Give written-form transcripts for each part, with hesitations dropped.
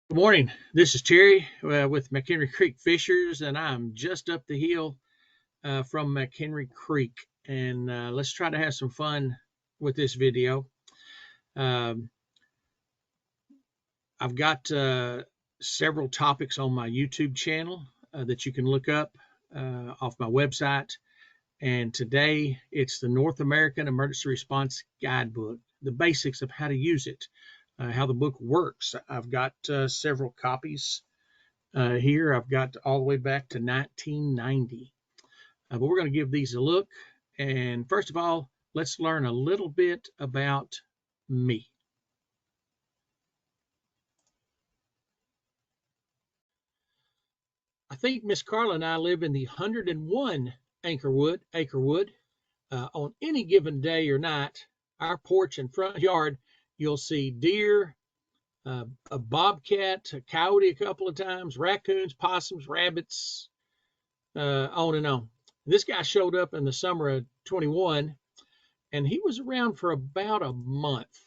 Good morning. This is Terry with McHenry Creek Fishers, and I'm just up the hill from McHenry Creek. And let's try to have some fun with this video. Um, I've got several topics on my YouTube channel that you can look up off my website. And today it's the North American Emergency Response Guidebook, the basics of how to use it, how the book works. I've got several copies. Here I've got all the way back to 1990. But we're going to give these a look. And first of all, let's learn a little bit about me. I think Miss Carla and I live in the 101 acre wood. On any given day or night, our porch and front yard, you'll see deer, a bobcat, a coyote a couple of times, raccoons, possums, rabbits, on and on. This guy showed up in the summer of 21, and he was around for about a month.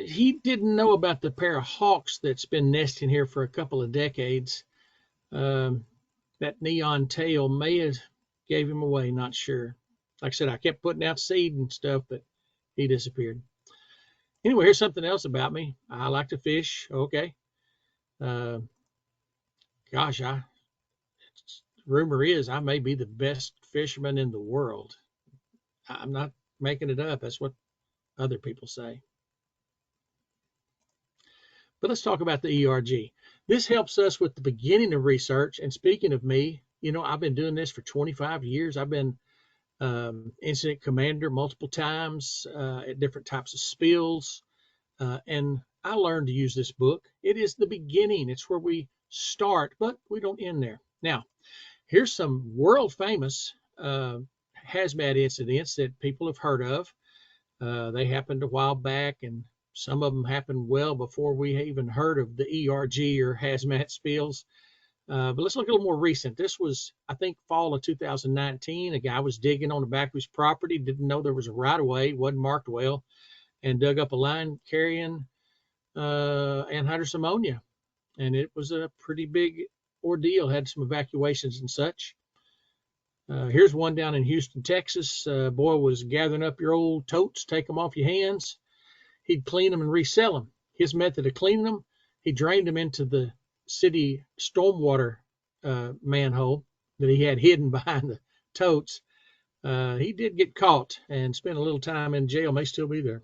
He didn't know about the pair of hawks that's been nesting here for a couple of decades. That neon tail may have gave him away, not sure. Like I said, I kept putting out seed and stuff, but he disappeared. Anyway, here's something else about me. I like to fish. Okay. Uh, gosh, rumor is I may be the best fisherman in the world. I'm not making it up. That's what other people say. But let's talk about the ERG. This helps us with the beginning of research. And speaking of me, I've been doing this for 25 years. I've been incident commander multiple times at different types of spills. And I learned to use this book. It is the beginning. It's where we start, but we don't end there. Now, here's some world famous HAZMAT incidents that people have heard of. They happened a while back, and some of them happened well before we even heard of the ERG or HAZMAT spills. But let's look a little more recent. This was, I think, fall of 2019. A guy was digging on the back of his property, didn't know there was a right-of-way, wasn't marked well, and dug up a line carrying anhydrous ammonia. And it was a pretty big ordeal, had some evacuations and such. Here's one down in Houston, Texas. Boy was gathering up your old totes, take them off your hands. He'd clean them and resell them. His method of cleaning them, he drained them into the city stormwater manhole that he had hidden behind the totes. He did get caught and spent a little time in jail, may still be there.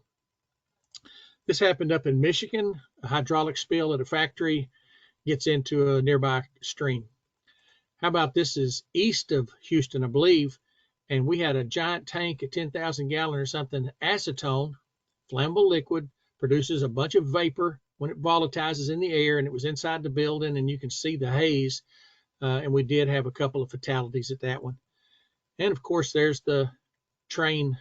This happened up in Michigan. A hydraulic spill at a factory gets into a nearby stream. How about this is east of Houston, I believe, and we had a giant tank, a 10,000 gallon or something, acetone, flammable liquid, produces a bunch of vapor when it volatilizes in the air, and it was inside the building, and you can see the haze, and we did have a couple of fatalities at that one. And of course, there's the train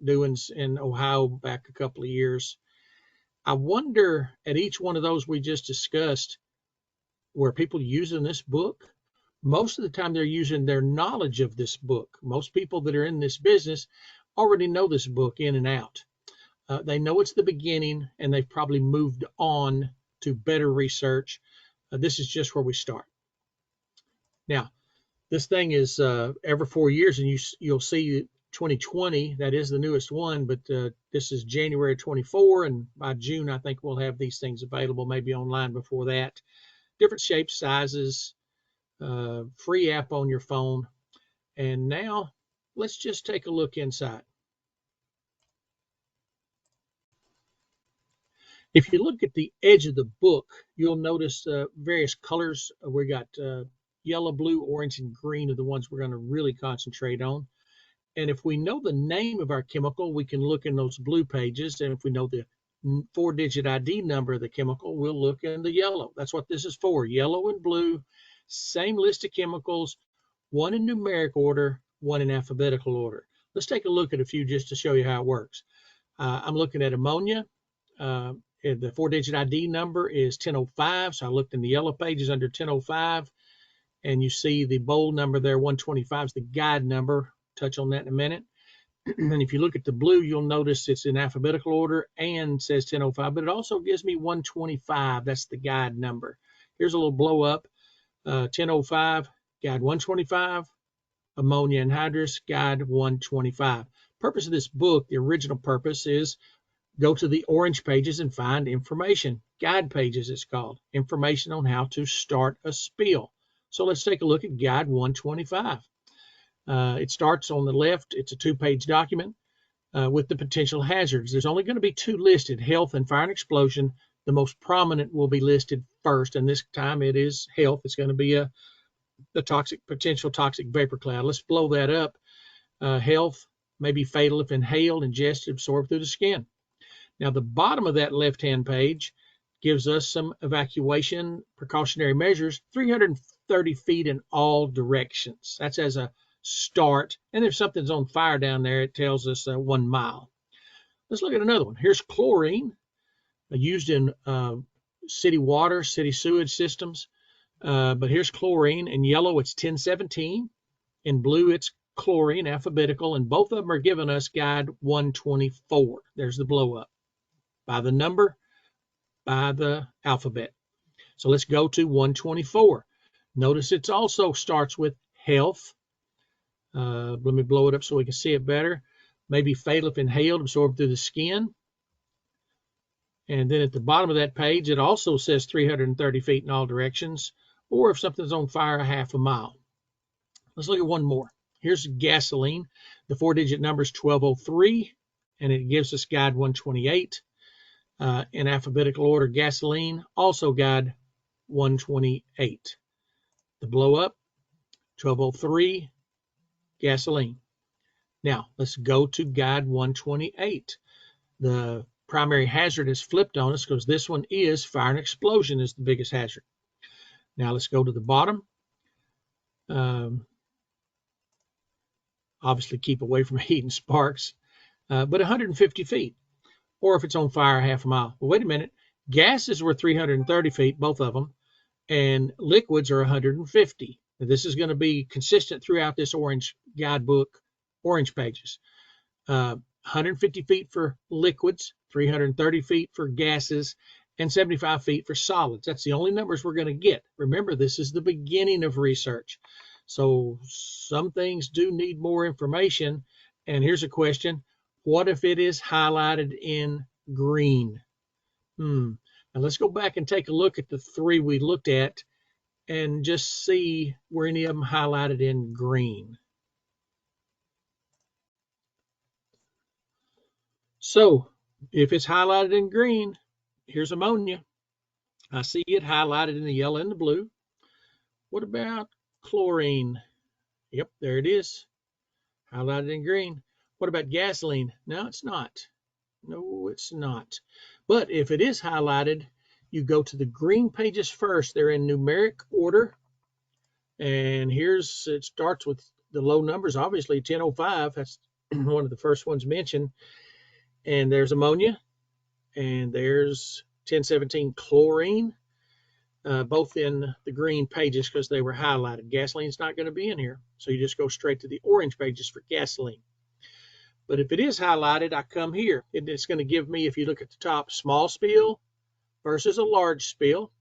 doings in Ohio back a couple of years. I wonder at each one of those we just discussed, were people using this book? Most of the time they're using their knowledge of this book. Most people that are in this business already know this book in and out. They know it's the beginning, and they've probably moved on to better research. This is just where we start. Now, this thing is every 4 years, and you'll see 2020, that is the newest one, but this is January 24, and by June, I think we'll have these things available, maybe online before that. Different shapes, sizes, free app on your phone. And now let's just take a look inside. If you look at the edge of the book, you'll notice various colors. We got yellow, blue, orange, and green are the ones we're going to really concentrate on. And if we know the name of our chemical, we can look in those blue pages. And if we know the 4-digit ID number of the chemical, we'll look in the yellow. That's what this is for, yellow and blue. Same list of chemicals, one in numeric order, one in alphabetical order. Let's take a look at a few just to show you how it works. I'm looking at ammonia. The 4-digit ID number is 1005. So I looked in the yellow pages under 1005, and you see the bold number there, 125 is the guide number. Touch on that in a minute. And if you look at the blue, you'll notice it's in alphabetical order and says 1005, but it also gives me 125. That's the guide number. Here's a little blow up, 1005, guide 125, ammonia anhydrous, guide 125. Purpose of this book, the original purpose, is go to the orange pages and find information. Guide pages, it's called. Information on how to start a spill. So let's take a look at guide 125. It starts on the left. It's a 2-page document with the potential hazards. There's only going to be 2 listed, health and fire and explosion. The most prominent will be listed first, and this time it is health. It's going to be the potential toxic vapor cloud. Let's blow that up. Health may be fatal if inhaled, ingested, absorbed through the skin. Now, the bottom of that left-hand page gives us some evacuation precautionary measures, 330 feet in all directions. That's as a start. And if something's on fire down there, it tells us 1 mile. Let's look at another one. Here's chlorine used in city water, city sewage systems. But here's chlorine. In yellow, it's 1017. In blue, it's chlorine, alphabetical. And both of them are giving us guide 124. There's the blow up. By the number, by the alphabet. So let's go to 124. Notice it also starts with health. Let me blow it up so we can see it better. Maybe fatal if inhaled, absorbed through the skin. And then at the bottom of that page, it also says 330 feet in all directions, or if something's on fire, a half a mile. Let's look at one more. Here's gasoline. The 4-digit number is 1203, and it gives us guide 128. In alphabetical order, gasoline, also guide 128. The blow up, 1203, gasoline. Now, let's go to guide 128. The primary hazard is flipped on us because this one is fire and explosion is the biggest hazard. Now, let's go to the bottom. Obviously, keep away from heat and sparks, but 150 feet. Or if it's on fire, half a mile. Well, wait a minute. Gases were 330 feet, both of them, and liquids are 150. Now, this is going to be consistent throughout this orange guidebook, orange pages. 150 feet for liquids, 330 feet for gases, and 75 feet for solids. That's the only numbers we're going to get. Remember, this is the beginning of research. So some things do need more information. And here's a question. What if it is highlighted in green? Now let's go back and take a look at the 3 we looked at and just see were any of them highlighted in green. So if it's highlighted in green, here's ammonia. I see it highlighted in the yellow and the blue. What about chlorine? Yep, there it is, highlighted in green. What about gasoline? No, it's not. No, it's not. But if it is highlighted, you go to the green pages first. They're in numeric order. And it starts with the low numbers, obviously 1005. That's one of the first ones mentioned. And there's ammonia. And there's 1017 chlorine, both in the green pages because they were highlighted. Gasoline's not going to be in here. So you just go straight to the orange pages for gasoline. But if it is highlighted, I come here. It's going to give me, if you look at the top, small spill versus a large spill.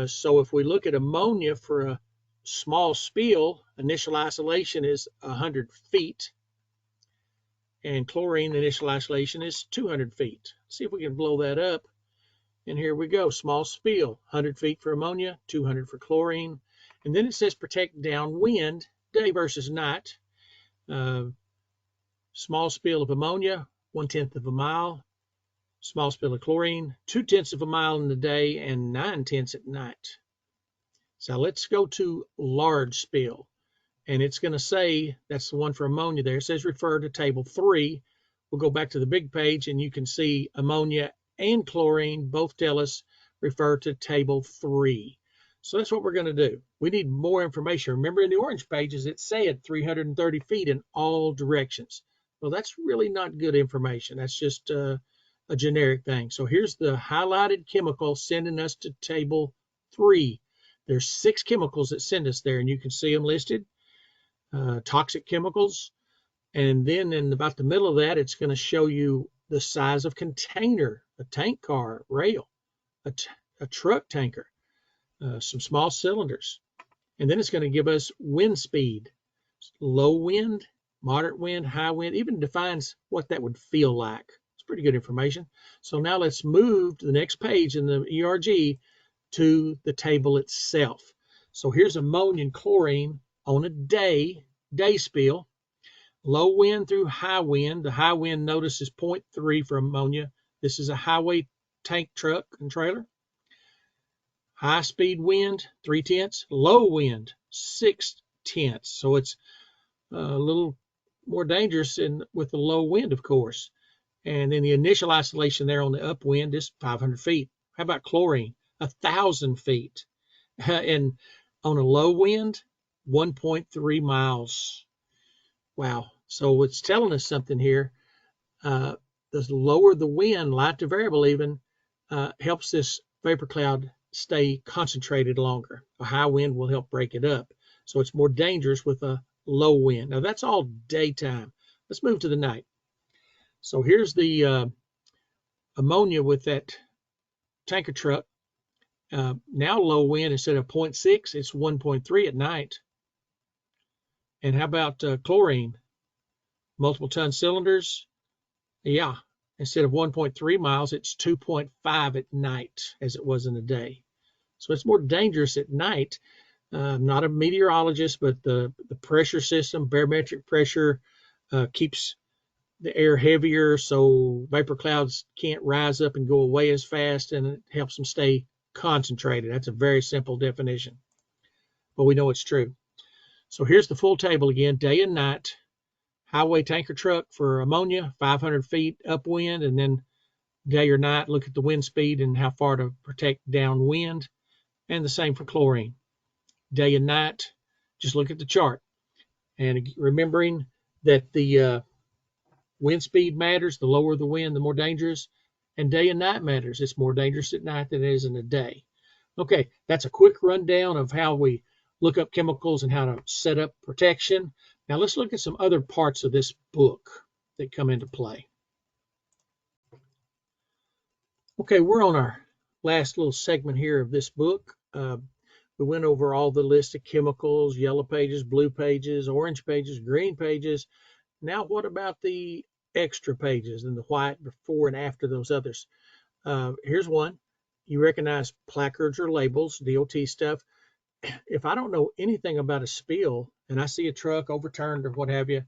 So if we look at ammonia for a small spill, initial isolation is 100 feet. And chlorine initial isolation is 200 feet. See if we can blow that up. And here we go. Small spill, 100 feet for ammonia, 200 for chlorine. And then it says protect downwind, day versus night. Small spill of ammonia, 1/10 of a mile. Small spill of chlorine, 2/10 of a mile in the day and 9/10 at night. So let's go to large spill. And it's going to say, that's the one for ammonia there. It says refer to table 3. We'll go back to the big page and you can see ammonia and chlorine both tell us refer to table 3. So that's what we're going to do. We need more information. Remember in the orange pages, it said 330 feet in all directions. Well, that's really not good information. That's just a generic thing. So here's the highlighted chemical sending us to table 3. There's 6 chemicals that send us there, and you can see them listed. Toxic chemicals, And then in about the middle of that, it's going to show you the size of container, a tank car, rail, a truck tanker, some small cylinders. And then it's going to give us wind speed, low wind, moderate wind, high wind, even defines what that would feel like. It's pretty good information. So now let's move to the next page in the ERG to the table itself. So here's ammonia and chlorine on a day spill. Low wind through high wind. The high wind, notice, is 0.3 for ammonia. This is a highway tank truck and trailer. High speed wind, 0.3. Low wind, 0.6. So it's a little more dangerous with the low wind, of course. And then the initial isolation there on the upwind is 500 feet. How about chlorine? 1,000 feet. And on a low wind, 1.3 miles. Wow. So it's telling us something here. The lower the wind, light to variable even, helps this vapor cloud stay concentrated longer. A high wind will help break it up. So it's more dangerous with a low wind. Now that's all daytime. Let's move to the night. So here's the ammonia with that tanker truck. Now low wind, instead of 0.6, it's 1.3 at night. And how about chlorine? Multiple ton cylinders. Yeah, instead of 1.3 miles, it's 2.5 at night as it was in the day. So it's more dangerous at night. I'm not a meteorologist, but the pressure system, barometric pressure, keeps the air heavier, so vapor clouds can't rise up and go away as fast, and it helps them stay concentrated. That's a very simple definition, but we know it's true. So here's the full table again, day and night. Highway tanker truck for ammonia, 500 feet upwind, and then day or night, look at the wind speed and how far to protect downwind, and the same for chlorine. Day and night, just look at the chart. And remembering that the wind speed matters, the lower the wind, the more dangerous, and day and night matters. It's more dangerous at night than it is in the day. Okay, that's a quick rundown of how we look up chemicals and how to set up protection. Now let's look at some other parts of this book that come into play. Okay, we're on our last little segment here of this book. We went over all the list of chemicals, yellow pages, blue pages, orange pages, green pages. Now what about the extra pages and the white before and after those others? Here's one. You recognize placards or labels, DOT stuff. If I don't know anything about a spill and I see a truck overturned or what have you,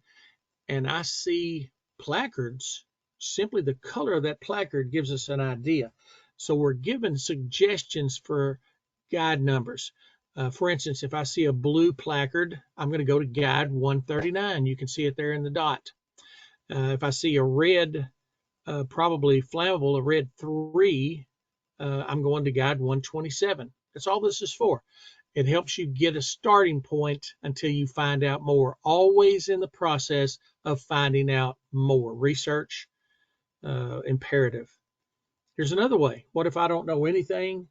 and I see placards, simply the color of that placard gives us an idea. So we're given suggestions for guide numbers. For instance, if I see a blue placard, I'm going to go to guide 139. You can see it there in the dot. If I see a red, probably flammable, a red 3, I'm going to guide 127. That's all this is for. It helps you get a starting point until you find out more. Always in the process of finding out more. Research, imperative. Here's another way. What if I don't know anything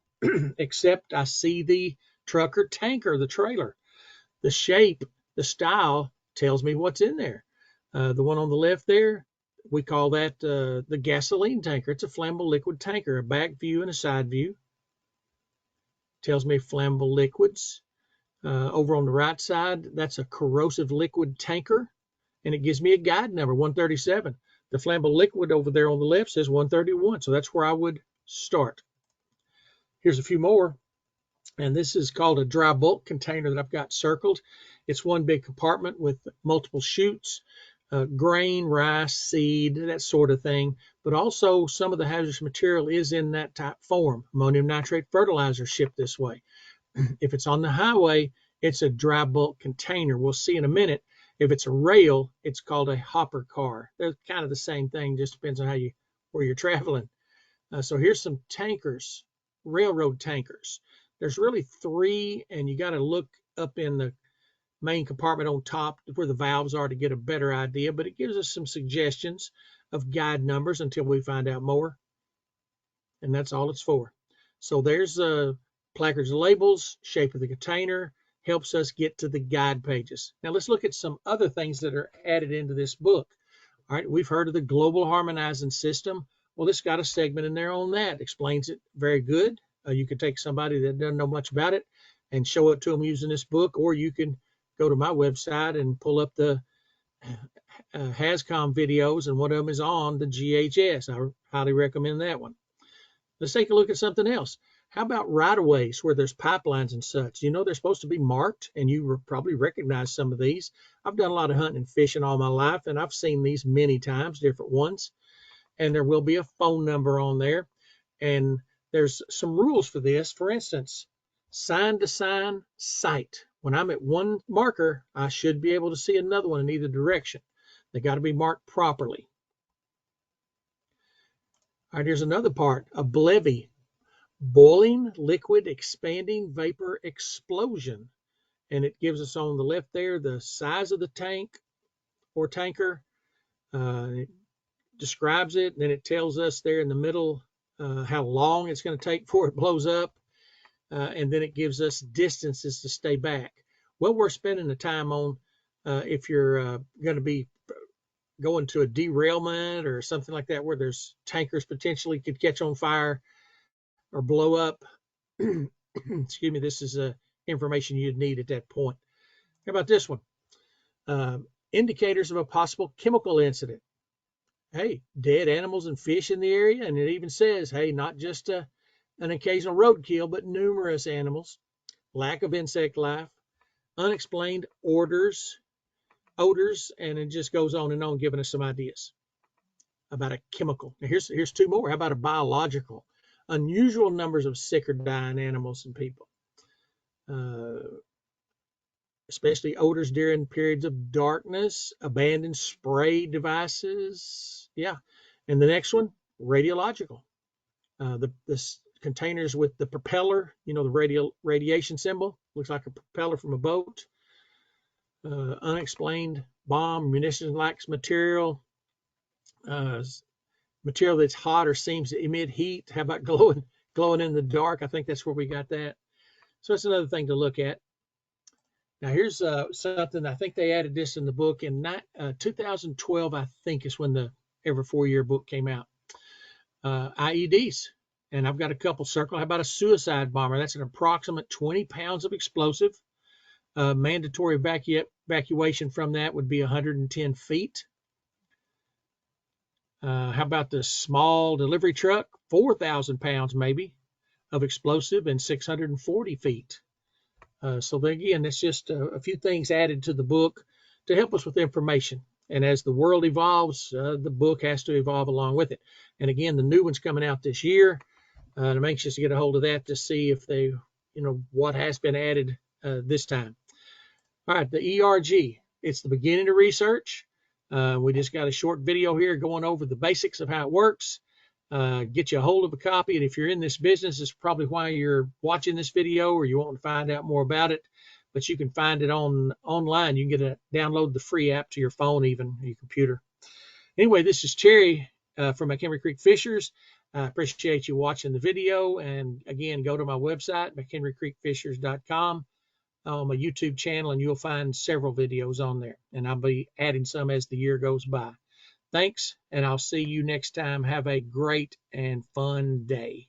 except I see the truck or tanker, the trailer? The shape, the style tells me what's in there. The one on the left there, we call that the gasoline tanker. It's a flammable liquid tanker, a back view and a side view. Tells me flammable liquids. Over on the right side, that's a corrosive liquid tanker, and it gives me a guide number, 137. The flammable liquid over there on the left says 131, so that's where I would start. Here's a few more, and this is called a dry bulk container that I've got circled. It's one big compartment with multiple chutes, grain, rice, seed, that sort of thing, but also some of the hazardous material is in that type form. Ammonium nitrate fertilizer shipped this way. If it's on the highway, it's a dry bulk container. We'll see in a minute. If it's a rail, it's called a hopper car. They're kind of the same thing, just depends on where you're traveling. So here's some tankers, railroad tankers. There's really 3, and you got to look up in the main compartment on top where the valves are to get a better idea, but it gives us some suggestions of guide numbers until we find out more, and that's all it's for. So there's placards and labels, shape of the container, helps us get to the guide pages. Now let's look at some other things that are added into this book. All right, we've heard of the global harmonizing system. Well, this got a segment in there on that. Explains it very good. You can take somebody that doesn't know much about it and show it to them using this book, or you can go to my website and pull up the HAZCOM videos, and one of them is on the GHS. I highly recommend that one. Let's take a look at something else. How about right-of-ways where there's pipelines and such? You know they're supposed to be marked, and you probably recognize some of these. I've done a lot of hunting and fishing all my life, and I've seen these many times, different ones. And there will be a phone number on there. And there's some rules for this. For instance, sign to sign sight. When I'm at one marker, I should be able to see another one in either direction. They got to be marked properly. All right, here's another part, a BLEVE. Boiling liquid expanding vapor explosion, and it gives us on the left there the size of the tank or tanker. It describes it, and then it tells us there in the middle how long it's going to take before it blows up, and then it gives us distances to stay back. Well, we're spending the time on if you're going to be going to a derailment or something like that where there's tankers potentially could catch on fire or blow up. Excuse me, this is information you'd need at that point. How about this one? Indicators of a possible chemical incident. Hey, dead animals and fish in the area, and it even says, hey, not just an occasional roadkill, but numerous animals. Lack of insect life, unexplained odors, and it just goes on and on, giving us some ideas about a chemical. Now here's two more. How about a biological? Unusual numbers of sick or dying animals and people, especially odors during periods of darkness, abandoned spray devices. Yeah. And the next one, radiological. The containers with the propeller, you know, the radiation symbol, looks like a propeller from a boat. Unexplained bomb, munitions-like material, material that's hot or seems to emit heat. How about glowing in the dark? I think that's where we got that. So that's another thing to look at. Now here's something, I think they added this in the book in 2012, I think is when the every 4-year book came out. IEDs, and I've got a couple circled. How about a suicide bomber? That's an approximate 20 pounds of explosive. Mandatory evacuation from that would be 110 feet. How about the small delivery truck? 4,000 pounds maybe of explosive and 640 feet. So again, that's just a few things added to the book to help us with information. And as the world evolves, the book has to evolve along with it. And again, the new one's coming out this year. And I'm anxious to get a hold of that to see if they, you know, what has been added this time. All right, the ERG. It's the beginning of research. We just got a short video here going over the basics of how it works. Get you a hold of a copy, and if you're in this business, it's probably why you're watching this video or you want to find out more about it. But you can find it online. You can download the free app to your phone, even your computer. Anyway, this is Cherry from McHenry Creek Fishers. I appreciate you watching the video, and again, go to my website, McHenryCreekFishers.com. On my YouTube channel, and you'll find several videos on there, and I'll be adding some as the year goes by. Thanks, and I'll see you next time. Have a great and fun day.